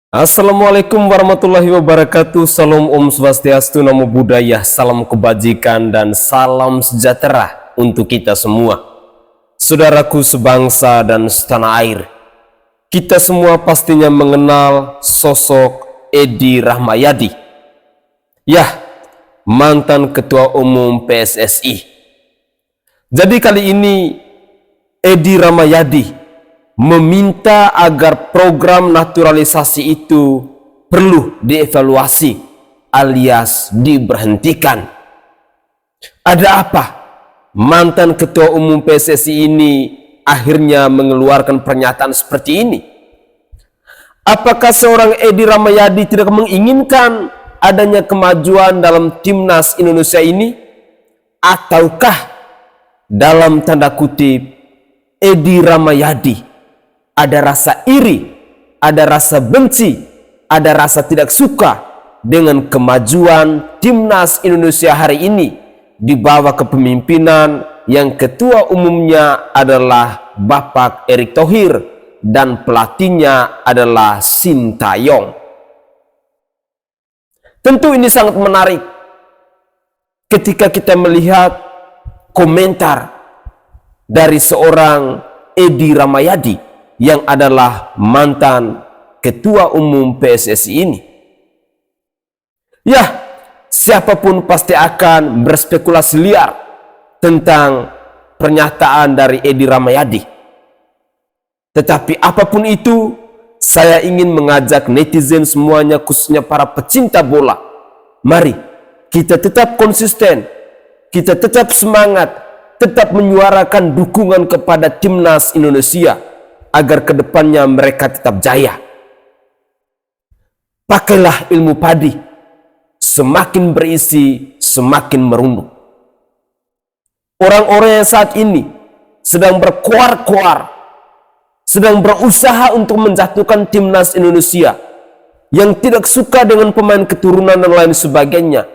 Assalamualaikum warahmatullahi wabarakatuh. Salam Om Swastiastu, Namo Buddhaya, salam kebajikan dan salam sejahtera untuk kita semua. Saudaraku sebangsa dan setanah air, kita semua pastinya mengenal sosok Edi Rahmayadi. Ya, mantan Ketua Umum PSSI. Jadi kali ini Edi Rahmayadi meminta agar program naturalisasi itu perlu dievaluasi alias diberhentikan. Ada apa? Mantan Ketua Umum PSSI ini akhirnya mengeluarkan pernyataan seperti ini. Apakah seorang Edi Rahmayadi tidak menginginkan adanya kemajuan dalam timnas Indonesia ini? Ataukah dalam tanda kutip Edi Rahmayadi ada rasa iri, ada rasa benci, ada rasa tidak suka dengan kemajuan timnas Indonesia hari ini di bawah kepemimpinan yang ketua umumnya adalah Bapak Erick Thohir dan pelatihnya adalah Sintayong. Tentu ini sangat menarik ketika kita melihat komentar dari seorang Edi Rahmayadi yang adalah mantan Ketua Umum PSSI ini. Ya, siapapun pasti akan berspekulasi liar tentang pernyataan dari Edi Rahmayadi. Tetapi apapun itu, saya ingin mengajak netizen semuanya, khususnya para pecinta bola. Mari kita tetap konsisten, kita tetap semangat, tetap menyuarakan dukungan kepada timnas Indonesia agar kedepannya mereka tetap jaya. Pakailah ilmu padi, semakin berisi semakin merunduk. Orang-orang yang saat ini sedang berkuar-kuar, sedang berusaha untuk menjatuhkan timnas Indonesia, yang tidak suka dengan pemain keturunan dan lain sebagainya,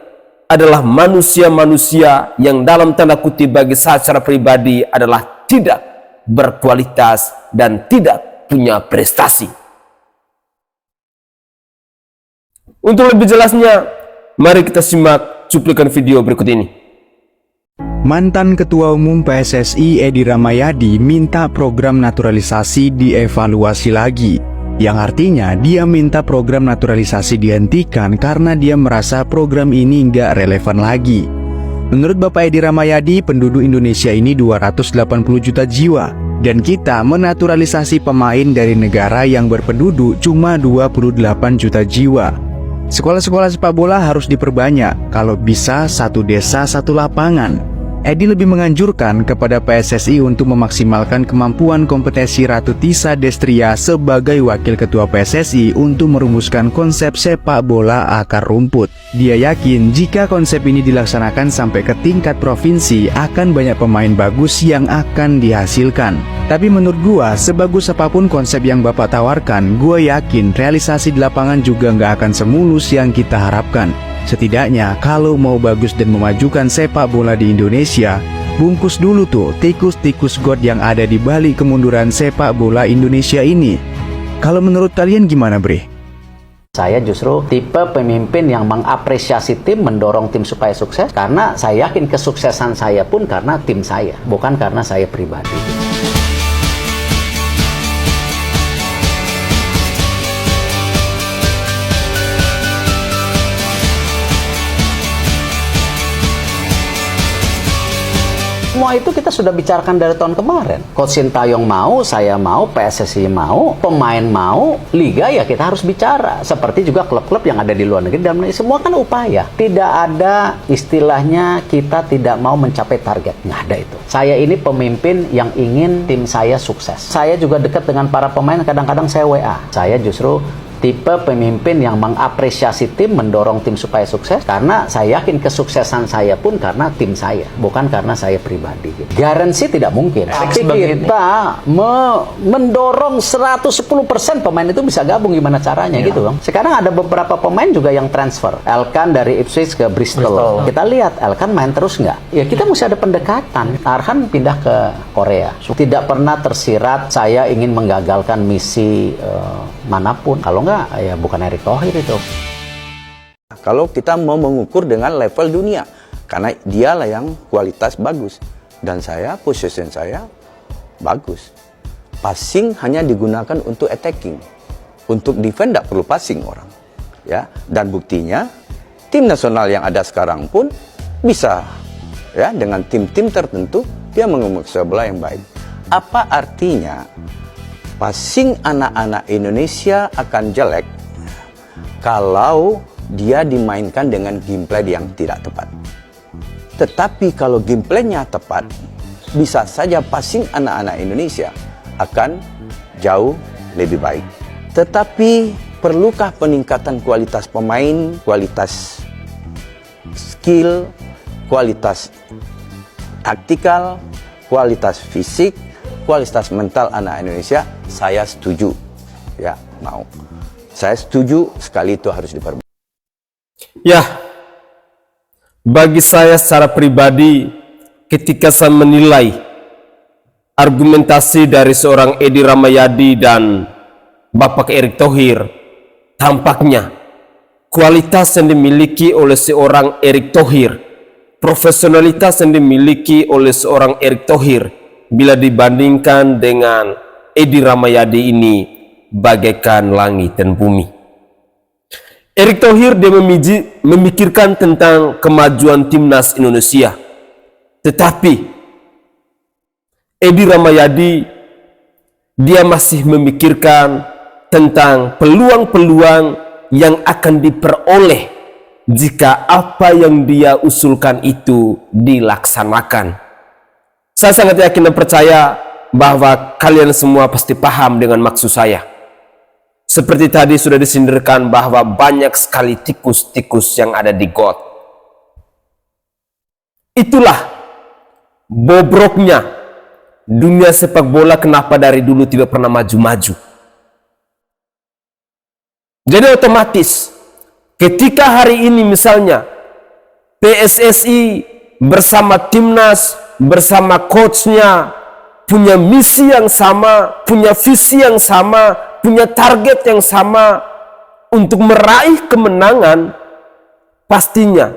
adalah manusia-manusia yang dalam tanda kutip bagi saya secara pribadi adalah tidak berkualitas dan tidak punya prestasi. Untuk lebih jelasnya, mari kita simak cuplikan video berikut ini. Mantan Ketua Umum PSSI Edi Rahmayadi minta program naturalisasi dievaluasi lagi, yang artinya dia minta program naturalisasi dihentikan karena dia merasa program ini nggak relevan lagi. Menurut Bapak Edi Rahmayadi, penduduk Indonesia ini 280 juta jiwa, dan kita menaturalisasi pemain dari negara yang berpenduduk cuma 28 juta jiwa. Sekolah-sekolah sepak bola harus diperbanyak, kalau bisa satu desa satu lapangan. Edi lebih menganjurkan kepada PSSI untuk memaksimalkan kemampuan kompetensi Ratu Tisa Destria sebagai Wakil Ketua PSSI untuk merumuskan konsep sepak bola akar rumput. Dia yakin jika konsep ini dilaksanakan sampai ke tingkat provinsi akan banyak pemain bagus yang akan dihasilkan. Tapi menurut gua, sebagus apapun konsep yang Bapak tawarkan, gua yakin realisasi di lapangan juga nggak akan semulus yang kita harapkan. Setidaknya kalau mau bagus dan memajukan sepak bola di Indonesia, bungkus dulu tuh tikus-tikus got yang ada di balik kemunduran sepak bola Indonesia ini. Kalau menurut kalian gimana, Bre? Saya justru tipe pemimpin yang mengapresiasi tim, mendorong tim supaya sukses, karena saya yakin kesuksesan saya pun karena tim saya, bukan karena saya pribadi. Semua itu kita sudah bicarakan dari tahun kemarin. Coach Sintayong mau, saya mau, PSSI mau, pemain mau, liga ya kita harus bicara. Seperti juga klub-klub yang ada di luar negeri, dan semua kan upaya. Tidak ada istilahnya kita tidak mau mencapai target. Nggak ada itu. Saya ini pemimpin yang ingin tim saya sukses. Saya juga dekat dengan para pemain, kadang-kadang saya WA. Saya justru tipe pemimpin yang mengapresiasi tim, mendorong tim supaya sukses, karena saya yakin kesuksesan saya pun karena tim saya, bukan karena saya pribadi. Garansi tidak mungkin, tapi kita mendorong 110% pemain itu bisa gabung, gimana caranya gitu Bang. Sekarang ada beberapa pemain juga yang transfer. Elkan dari Ipswich ke Bristol. Kita lihat Elkan main terus nggak? Ya kita mesti ada pendekatan. Arhan pindah ke Korea. Tidak pernah tersirat saya ingin menggagalkan misi manapun. Kalau nggak, ya bukan Erick Thohir itu. Kalau kita mau mengukur dengan level dunia, karena dialah yang kualitas bagus. Dan saya, position saya bagus. Passing hanya digunakan untuk attacking. Untuk defend tidak perlu passing orang. Ya, dan buktinya, tim nasional yang ada sekarang pun bisa, ya, dengan tim-tim tertentu, dia mengukur sepak bola yang baik. Apa artinya passing anak-anak Indonesia akan jelek kalau dia dimainkan dengan gameplay yang tidak tepat? Tetapi kalau gameplaynya tepat, bisa saja passing anak-anak Indonesia akan jauh lebih baik. Tetapi perlukah peningkatan kualitas pemain, kualitas skill, kualitas taktikal, kualitas fisik, kualitas mental anak Indonesia? Saya setuju. Ya, mau. Saya setuju sekali itu harus diperbaiki. Ya, bagi saya secara pribadi, ketika saya menilai argumentasi dari seorang Edi Rahmayadi dan Bapak Erick Thohir, tampaknya kualitas yang dimiliki oleh seorang Erick Thohir, profesionalitas yang dimiliki oleh seorang Erick Thohir, bila dibandingkan dengan Edi Rahmayadi ini, bagaikan langit dan bumi. Erick Thohir dia memikirkan tentang kemajuan timnas Indonesia, tetapi Edi Rahmayadi dia masih memikirkan tentang peluang-peluang yang akan diperoleh jika apa yang dia usulkan itu dilaksanakan. Saya sangat yakin dan percaya bahwa kalian semua pasti paham dengan maksud saya. Seperti tadi sudah disindirkan bahwa banyak sekali tikus-tikus yang ada di got. Itulah bobroknya dunia sepak bola, kenapa dari dulu tidak pernah maju-maju. Jadi otomatis ketika hari ini misalnya PSSI bersama timnas, bersama coachnya punya misi yang sama, punya visi yang sama, punya target yang sama untuk meraih kemenangan, pastinya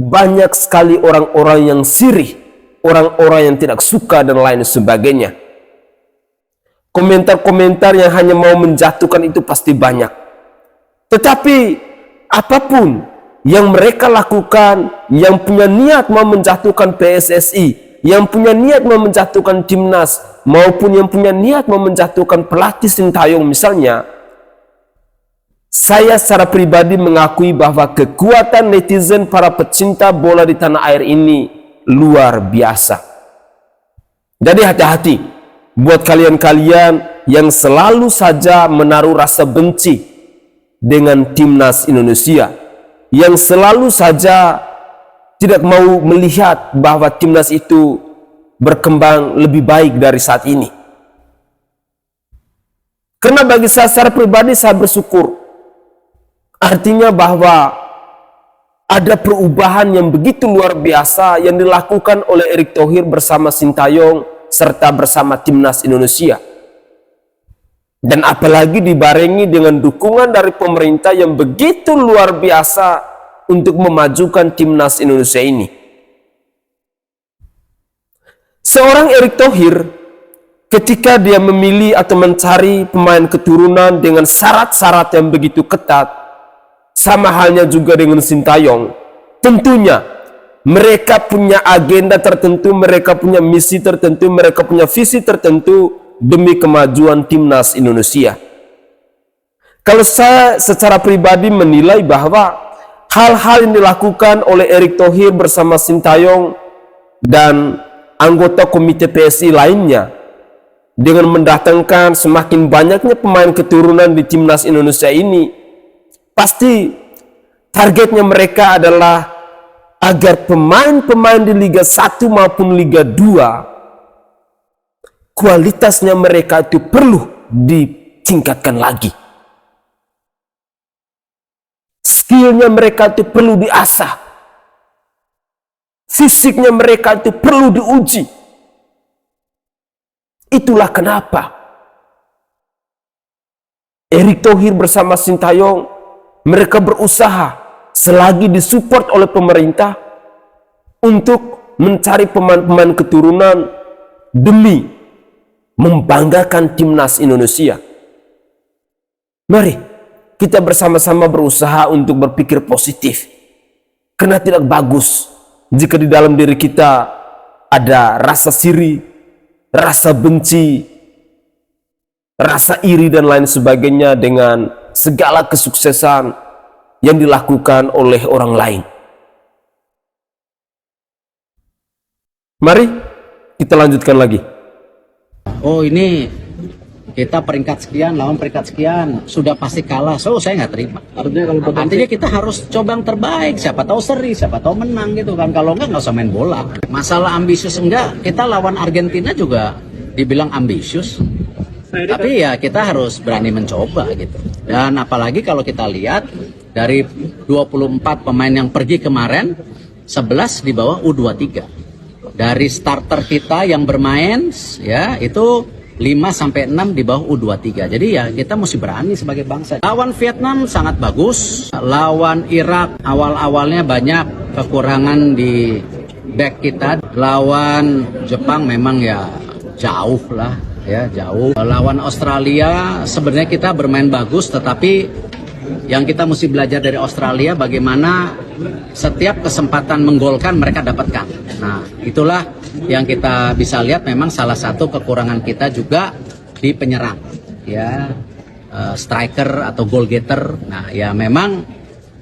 banyak sekali orang-orang yang sirih, orang-orang yang tidak suka dan lain sebagainya. Komentar-komentar yang hanya mau menjatuhkan itu pasti banyak. Tetapi apapun yang mereka lakukan, yang punya niat mau menjatuhkan PSSI, yang punya niat mau menjatuhkan timnas, maupun yang punya niat mau menjatuhkan pelatih Sintayong misalnya, saya secara pribadi mengakui bahwa kekuatan netizen para pecinta bola di tanah air ini luar biasa. Jadi hati-hati buat kalian-kalian yang selalu saja menaruh rasa benci dengan timnas Indonesia, yang selalu saja tidak mau melihat bahwa timnas itu berkembang lebih baik dari saat ini. Karena bagi saya secara pribadi, saya bersyukur. Artinya bahwa ada perubahan yang begitu luar biasa yang dilakukan oleh Erick Thohir bersama Sintayong serta bersama timnas Indonesia. Dan apalagi dibarengi dengan dukungan dari pemerintah yang begitu luar biasa untuk memajukan timnas Indonesia ini. Seorang Erick Thohir ketika dia memilih atau mencari pemain keturunan dengan syarat-syarat yang begitu ketat, sama halnya juga dengan Sintayong, tentunya mereka punya agenda tertentu, mereka punya misi tertentu, mereka punya visi tertentu demi kemajuan timnas Indonesia. Kalau saya secara pribadi menilai bahwa hal-hal yang dilakukan oleh Erick Thohir bersama Sintayong dan anggota komite PSI lainnya dengan mendatangkan semakin banyaknya pemain keturunan di timnas Indonesia ini, pasti targetnya mereka adalah agar pemain-pemain di Liga 1 maupun Liga 2 kualitasnya mereka itu perlu ditingkatkan lagi. Skillnya mereka itu perlu diasah. Fisiknya mereka itu perlu diuji. Itulah kenapa Erick Thohir bersama Sintayong, mereka berusaha selagi disupport oleh pemerintah untuk mencari pemain-pemain keturunan demi membanggakan timnas Indonesia. Mari kita bersama-sama berusaha untuk berpikir positif, karena tidak bagus jika di dalam diri kita ada rasa siri, rasa benci, rasa iri dan lain sebagainya dengan segala kesuksesan yang dilakukan oleh orang lain. Mari kita lanjutkan lagi. Oh, ini kita peringkat sekian lawan peringkat sekian, sudah pasti kalah. So saya nggak terima. Artinya kita harus coba yang terbaik. Siapa tahu seri, siapa tahu menang gitu kan. Kalau nggak usah main bola. Masalah ambisius enggak, kita lawan Argentina juga dibilang ambisius. Tapi ya kita harus berani mencoba gitu. Dan apalagi kalau kita lihat dari 24 pemain yang pergi kemarin, 11 di bawah U23. Dari starter kita yang bermain ya itu 5-6 di bawah U23. Jadi ya kita mesti berani sebagai bangsa. Lawan Vietnam sangat bagus. Lawan Irak awal-awalnya banyak kekurangan di back kita. Lawan Jepang memang ya jauh lah. Ya jauh. Lawan Australia sebenarnya kita bermain bagus, tetapi yang kita mesti belajar dari Australia bagaimana setiap kesempatan menggolkan mereka dapatkan. Nah itulah yang kita bisa lihat, memang salah satu kekurangan kita juga di penyerang, ya striker atau goal getter. Nah ya memang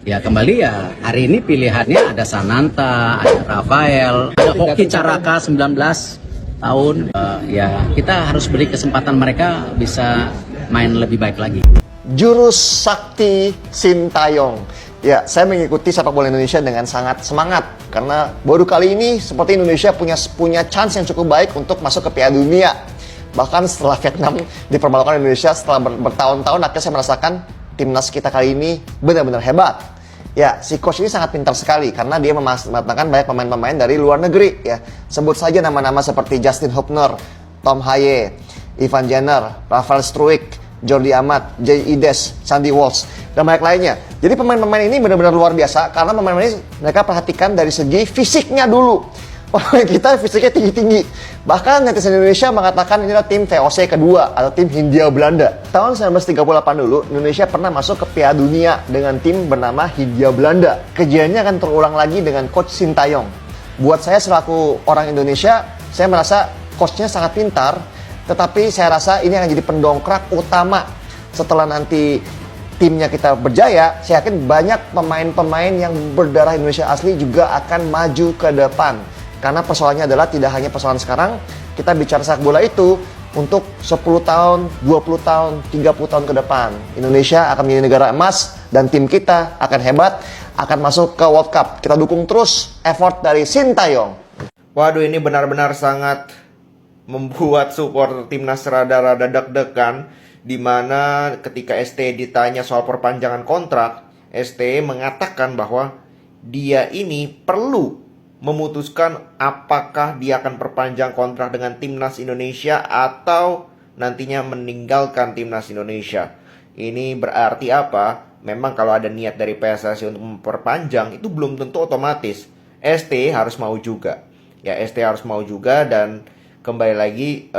ya kembali ya hari ini pilihannya ada Sananta, ada Rafael, ada Hoki Caraka 19 tahun. Ya kita harus beri kesempatan mereka bisa main lebih baik lagi. Jurus sakti Sintayong. Ya, saya mengikuti sepak bola Indonesia dengan sangat semangat karena baru kali ini seperti Indonesia punya chance yang cukup baik untuk masuk ke Piala Dunia. Bahkan setelah Vietnam dipermalukan Indonesia setelah bertahun-tahun, akhirnya saya merasakan timnas kita kali ini benar-benar hebat. Ya, si coach ini sangat pintar sekali karena dia mematangkan banyak pemain-pemain dari luar negeri. Ya, sebut saja nama-nama seperti Justin Hubner, Tom Haye, Ivan Jenner, Rafael Struijk, Jordi Amat, Jay Ides, Sandy Walsh, dan banyak lainnya. Jadi pemain-pemain ini benar-benar luar biasa karena pemain-pemain ini mereka perhatikan dari segi fisiknya dulu. Pemain kita fisiknya tinggi-tinggi. Bahkan netizen Indonesia mengatakan inilah tim VOC kedua atau tim Hindia Belanda. Tahun 1938 dulu, Indonesia pernah masuk ke Piala Dunia dengan tim bernama Hindia Belanda. Kejadiannya akan terulang lagi dengan coach Sintayong. Buat saya selaku orang Indonesia, saya merasa coachnya sangat pintar. Tetapi saya rasa ini akan jadi pendongkrak utama setelah nanti timnya kita berjaya. Saya yakin banyak pemain-pemain yang berdarah Indonesia asli juga akan maju ke depan. Karena persoalannya adalah tidak hanya persoalan sekarang, kita bicara sepak bola itu untuk 10 tahun, 20 tahun, 30 tahun ke depan. Indonesia akan menjadi negara emas dan tim kita akan hebat, akan masuk ke World Cup. Kita dukung terus effort dari Sintayong. Waduh, ini benar-benar sangat membuat supporter timnas rada-rada deg-degan, di mana ketika ST ditanya soal perpanjangan kontrak, ST mengatakan bahwa dia ini perlu memutuskan apakah dia akan perpanjang kontrak dengan timnas Indonesia atau nantinya meninggalkan timnas Indonesia. Ini berarti apa? Memang kalau ada niat dari PSSI untuk memperpanjang, itu belum tentu otomatis. ST harus mau juga. Ya, ST harus mau juga, dan kembali lagi,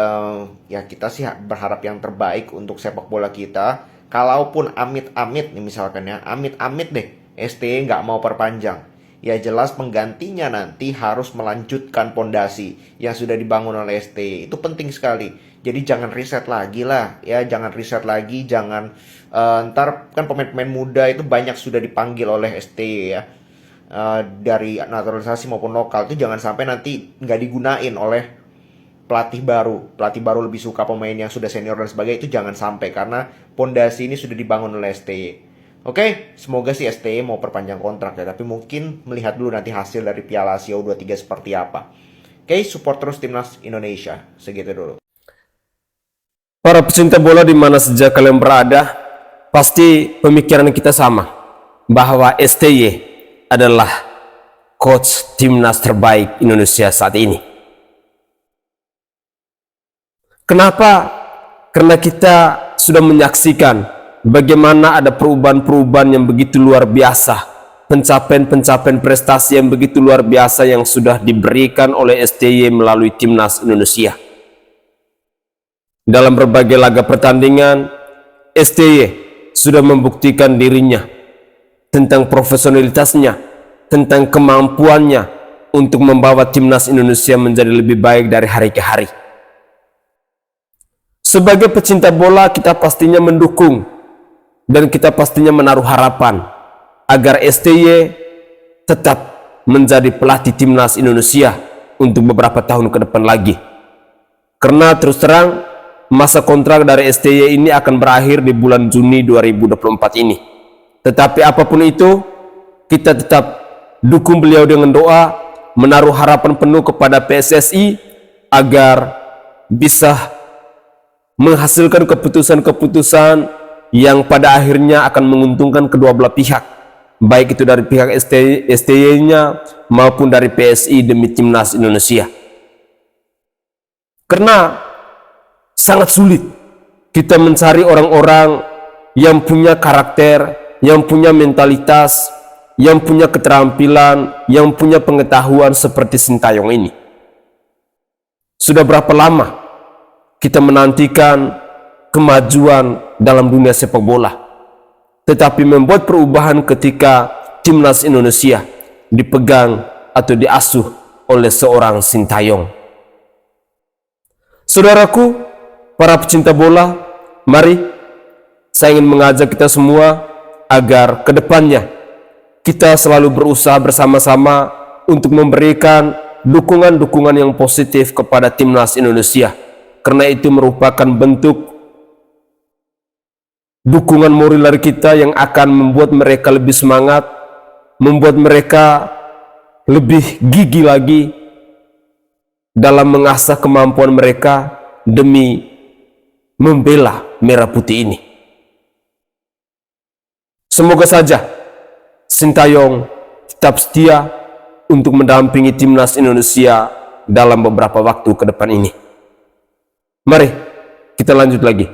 ya kita sih berharap yang terbaik untuk sepak bola kita. Kalaupun amit-amit nih misalkan ya, amit-amit deh ST nggak mau perpanjang, ya jelas penggantinya nanti harus melanjutkan pondasi yang sudah dibangun oleh ST. Itu penting sekali. Jadi jangan riset lagi lah, ya jangan riset lagi, jangan ntar kan pemain-pemain muda itu banyak sudah dipanggil oleh ST ya, dari naturalisasi maupun lokal. Itu jangan sampai nanti nggak digunain oleh pelatih baru lebih suka pemain yang sudah senior dan sebagainya. Itu jangan sampai, karena pondasi ini sudah dibangun oleh STY. Oke, semoga sih STY mau perpanjang kontrak ya, tapi mungkin melihat dulu nanti hasil dari Piala Asia U23 seperti apa. Oke, support terus timnas Indonesia. Segitu dulu. Para pecinta bola di mana saja kalian berada, pasti pemikiran kita sama, bahwa STY adalah coach timnas terbaik Indonesia saat ini. Kenapa? Karena kita sudah menyaksikan bagaimana ada perubahan-perubahan yang begitu luar biasa, pencapaian-pencapaian prestasi yang begitu luar biasa yang sudah diberikan oleh STY melalui Timnas Indonesia. Dalam berbagai laga pertandingan, STY sudah membuktikan dirinya tentang profesionalitasnya, tentang kemampuannya untuk membawa Timnas Indonesia menjadi lebih baik dari hari ke hari. Sebagai pecinta bola, kita pastinya mendukung dan kita pastinya menaruh harapan agar STY tetap menjadi pelatih Timnas Indonesia untuk beberapa tahun ke depan lagi. Karena terus terang, masa kontrak dari STY ini akan berakhir di bulan Juni 2024 ini. Tetapi apapun itu, kita tetap dukung beliau dengan doa, menaruh harapan penuh kepada PSSI agar bisa menghasilkan keputusan-keputusan yang pada akhirnya akan menguntungkan kedua belah pihak, baik itu dari pihak STY-nya maupun dari PSI demi Timnas Indonesia. Karena sangat sulit kita mencari orang-orang yang punya karakter, yang punya mentalitas, yang punya keterampilan, yang punya pengetahuan seperti Sintayong ini. Sudah berapa lama kita menantikan kemajuan dalam dunia sepak bola, tetapi membuat perubahan ketika Timnas Indonesia dipegang atau diasuh oleh seorang Sintayong. Saudaraku, para pecinta bola, mari saya ingin mengajak kita semua agar kedepannya kita selalu berusaha bersama-sama untuk memberikan dukungan-dukungan yang positif kepada Timnas Indonesia, karena itu merupakan bentuk dukungan moral dari kita yang akan membuat mereka lebih semangat, membuat mereka lebih gigih lagi dalam mengasah kemampuan mereka demi membela merah putih ini. Semoga saja Sintayong tetap setia untuk mendampingi Timnas Indonesia dalam beberapa waktu ke depan ini. Mari kita lanjut lagi.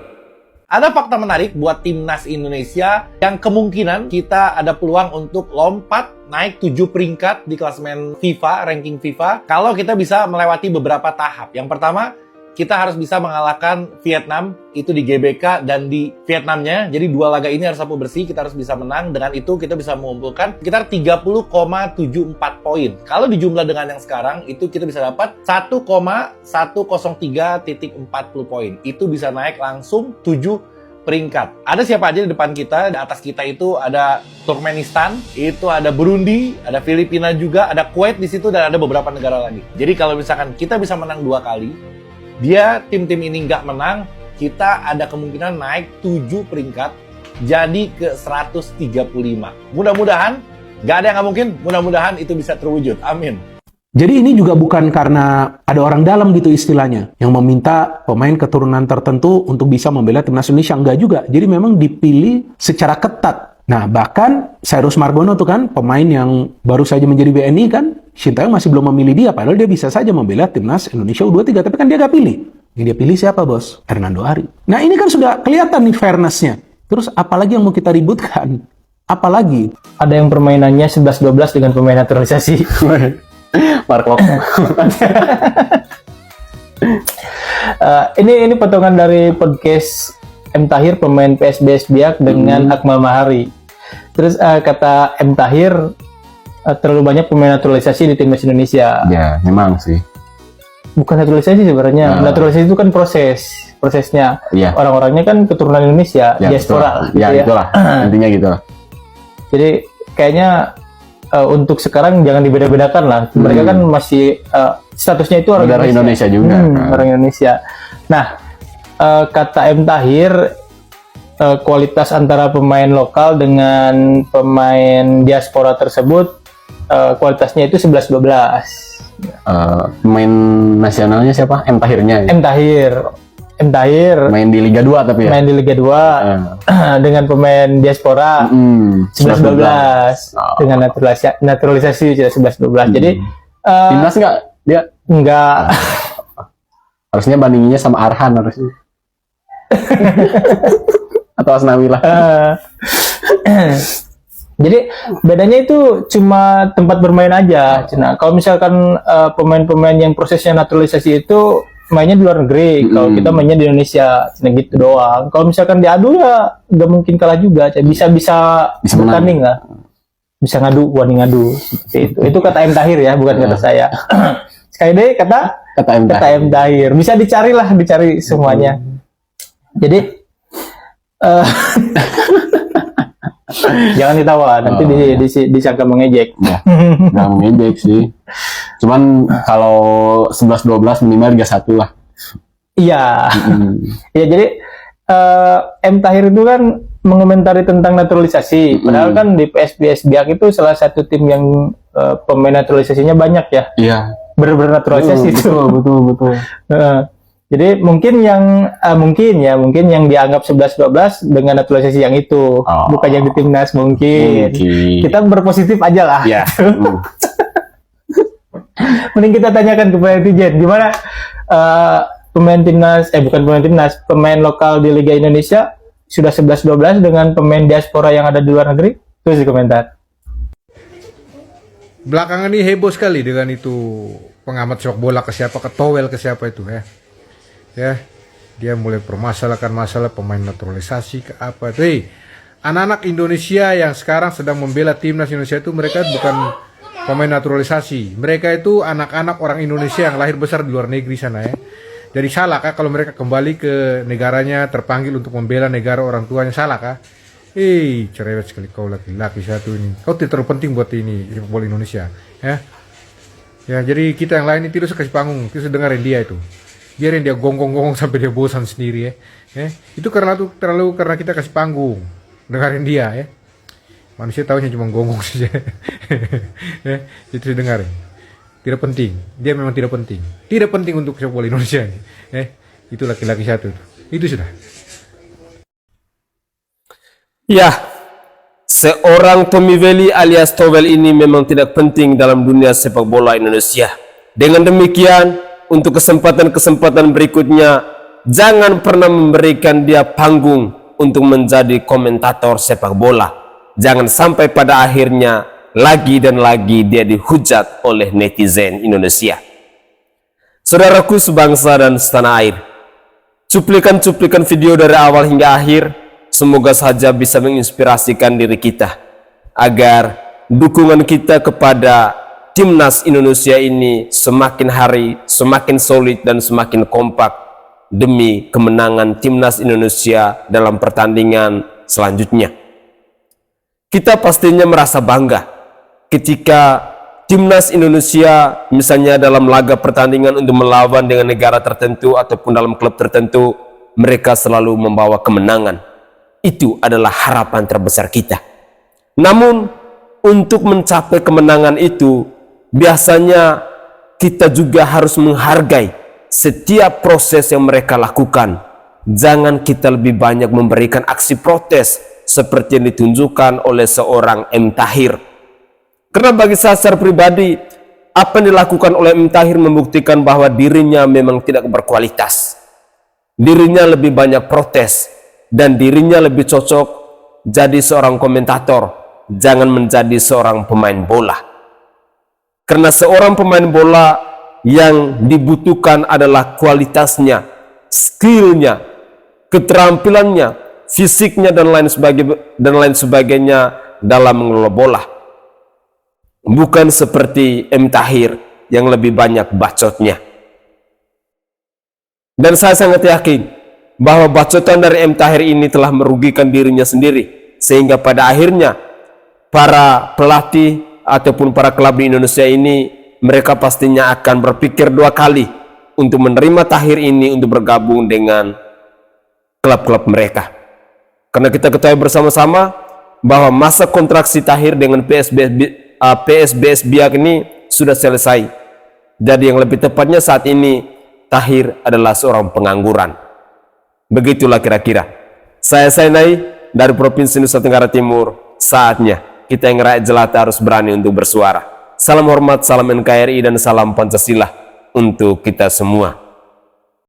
Ada fakta menarik buat Timnas Indonesia yang kemungkinan kita ada peluang untuk lompat naik 7 peringkat di klasemen FIFA, ranking FIFA, kalau kita bisa melewati beberapa tahap. Yang pertama, kita harus bisa mengalahkan Vietnam, itu di GBK dan di Vietnamnya. Jadi 2 laga ini harus sapu bersih, kita harus bisa menang. Dengan itu kita bisa mengumpulkan sekitar 30,74 poin. Kalau dijumlah dengan yang sekarang, itu kita bisa dapat 1,103.40 poin. Itu bisa naik langsung 7 peringkat. Ada siapa aja di depan kita? Di atas kita itu ada Turkmenistan, itu ada Burundi, ada Filipina juga, ada Kuwait di situ, dan ada beberapa negara lagi. Jadi kalau misalkan kita bisa menang 2 kali, dia tim-tim ini nggak menang, kita ada kemungkinan naik 7 peringkat jadi ke 135. Mudah-mudahan, nggak ada yang nggak mungkin, mudah-mudahan itu bisa terwujud. Amin. Jadi ini juga bukan karena ada orang dalam gitu istilahnya yang meminta pemain keturunan tertentu untuk bisa membela Timnas Indonesia. Enggak juga. Jadi memang dipilih secara ketat. Nah, bahkan Cyrus Margono tuh kan pemain yang baru saja menjadi WNI kan, Sintayong masih belum memilih dia, padahal dia bisa saja membela Timnas Indonesia U23, tapi kan dia gak pilih. Yang dia pilih siapa, bos? Hernando Ari. Nah, ini kan sudah kelihatan nih fairness-nya. Terus apalagi yang mau kita ributkan? Apalagi? Ada yang permainannya 11-12 dengan pemain naturalisasi. Marco. Ini potongan dari podcast M. Tahir, pemain PSBS Biak dengan Akmal Mahari. Terus kata M. Tahir, terlalu banyak pemain naturalisasi di Timnas Indonesia. Ya, memang sih. Bukan naturalisasi sebenarnya. Naturalisasi itu kan prosesnya. Iya. Orang-orangnya kan keturunan Indonesia, Ya, diaspora. betul. Ya, itulah. Intinya gitu lah. Jadi kayaknya untuk sekarang jangan dibeda-bedakan lah. Mereka kan masih statusnya itu orang Indonesia juga. Orang Indonesia. Nah, kata M. Tahir, kualitas antara pemain lokal dengan pemain diaspora tersebut kualitasnya itu 11-12. Pemain nasionalnya siapa? M. Tahirnya. M. Tahir Main di Liga 2 tapi ya? main di Liga 2 dengan pemain diaspora 11-12 dengan naturalisasi 11-12. Jadi Timnas nggak? Dia enggak. harusnya bandinginnya sama Arhan harusnya. atau Asnawi lah. Jadi bedanya itu cuma tempat bermain aja. Nah, kalau misalkan pemain-pemain yang prosesnya naturalisasi itu mainnya di luar negeri, kalau kita mainnya di Indonesia, nah gitu doang. Kalau misalkan diadu ya nggak mungkin kalah juga, bisa bertanding lah, bisa ngadu, wani ngadu seperti itu. Itu kata M Tahir ya, bukan kata saya. Sekali deh kata M Tahir. Bisa dicari semuanya. Jadi jangan ditawa, nanti disangka mengejek. Ya, nggak mengejek sih. Cuman kalau 11-12 minimal 31 lah. Iya. Ya, jadi M Tahir itu kan mengomentari tentang naturalisasi. Padahal kan di PSBS Biak itu salah satu tim yang pemain naturalisasinya banyak ya. Iya. Benar-benar naturalisasi itu. Betul. Jadi mungkin yang dianggap 11-12 dengan naturalisasi yang itu, bukan yang di timnas mungkin. Kita berpositif aja lah. Iya. Mending kita tanyakan kepada netizen gimana pemain lokal di Liga Indonesia sudah 11-12 dengan pemain diaspora yang ada di luar negeri? Tulis di komentar. Belakangan ini heboh sekali dengan itu pengamat sepak bola ke Towel ke siapa itu ya, dia mulai permasalahkan masalah pemain naturalisasi ke apa. Anak-anak Indonesia yang sekarang sedang membela timnas Indonesia itu mereka bukan pemain naturalisasi, mereka itu anak-anak orang Indonesia yang lahir besar di luar negeri sana ya. Jadi salah kah kalau mereka kembali ke negaranya terpanggil untuk membela negara orang tuanya, salah kah? Cerewet sekali kau laki-laki satu ini, kau tidak terlalu penting buat ini sepak bola Indonesia ya. Jadi kita yang lain ini tidak usah kasih panggung, kita usah dengerin dia itu. Biarin dia gonggong-gonggong sampai dia bosan sendiri ya. Itu karena kita kasih panggung, dengerin dia ya. Manusia tahunya cuma gonggong saja. Ya, itu dengerin. Tidak penting, dia memang tidak penting. Tidak penting untuk sepak bola Indonesia ini. Itu laki-laki satu. Itu sudah. Ya, seorang Tommy Veli alias Towel ini memang tidak penting dalam dunia sepak bola Indonesia. Dengan demikian, untuk kesempatan-kesempatan berikutnya, jangan pernah memberikan dia panggung untuk menjadi komentator sepak bola. Jangan sampai pada akhirnya lagi dan lagi dia dihujat oleh netizen Indonesia. Saudaraku sebangsa dan setanah air, cuplikan-cuplikan video dari awal hingga akhir semoga saja bisa menginspirasikan diri kita agar dukungan kita kepada timnas Indonesia ini semakin hari semakin solid dan semakin kompak demi kemenangan timnas Indonesia dalam pertandingan selanjutnya. Kita pastinya merasa bangga ketika timnas Indonesia misalnya dalam laga pertandingan untuk melawan dengan negara tertentu ataupun dalam klub tertentu, mereka selalu membawa kemenangan. Itu adalah harapan terbesar kita. Namun untuk mencapai kemenangan itu biasanya kita juga harus menghargai setiap proses yang mereka lakukan. Jangan kita lebih banyak memberikan aksi protes seperti yang ditunjukkan oleh seorang M Tahir. Karena bagi saya secara pribadi, apa yang dilakukan oleh M Tahir membuktikan bahwa dirinya memang tidak berkualitas. Dirinya lebih banyak protes dan dirinya lebih cocok jadi seorang komentator, jangan menjadi seorang pemain bola. Karena seorang pemain bola yang dibutuhkan adalah kualitasnya, skillnya, keterampilannya, fisiknya dan lain sebagainya dalam mengelola bola. Bukan seperti M Tahir yang lebih banyak bacotnya. Dan saya sangat yakin bahwa bacotan dari M Tahir ini telah merugikan dirinya sendiri, sehingga pada akhirnya para pelatih ataupun para klub di Indonesia ini mereka pastinya akan berpikir dua kali untuk menerima Tahir ini untuk bergabung dengan klub-klub mereka. Karena kita ketahui bersama-sama bahwa masa kontrak si Tahir dengan PSBS Biak ini sudah selesai. Jadi yang lebih tepatnya saat ini Tahir adalah seorang pengangguran. Begitulah kira-kira. Saya Sainai dari Provinsi Nusa Tenggara Timur. Saatnya kita yang rakyat jelata harus berani untuk bersuara. Salam hormat, salam NKRI dan salam Pancasila untuk kita semua.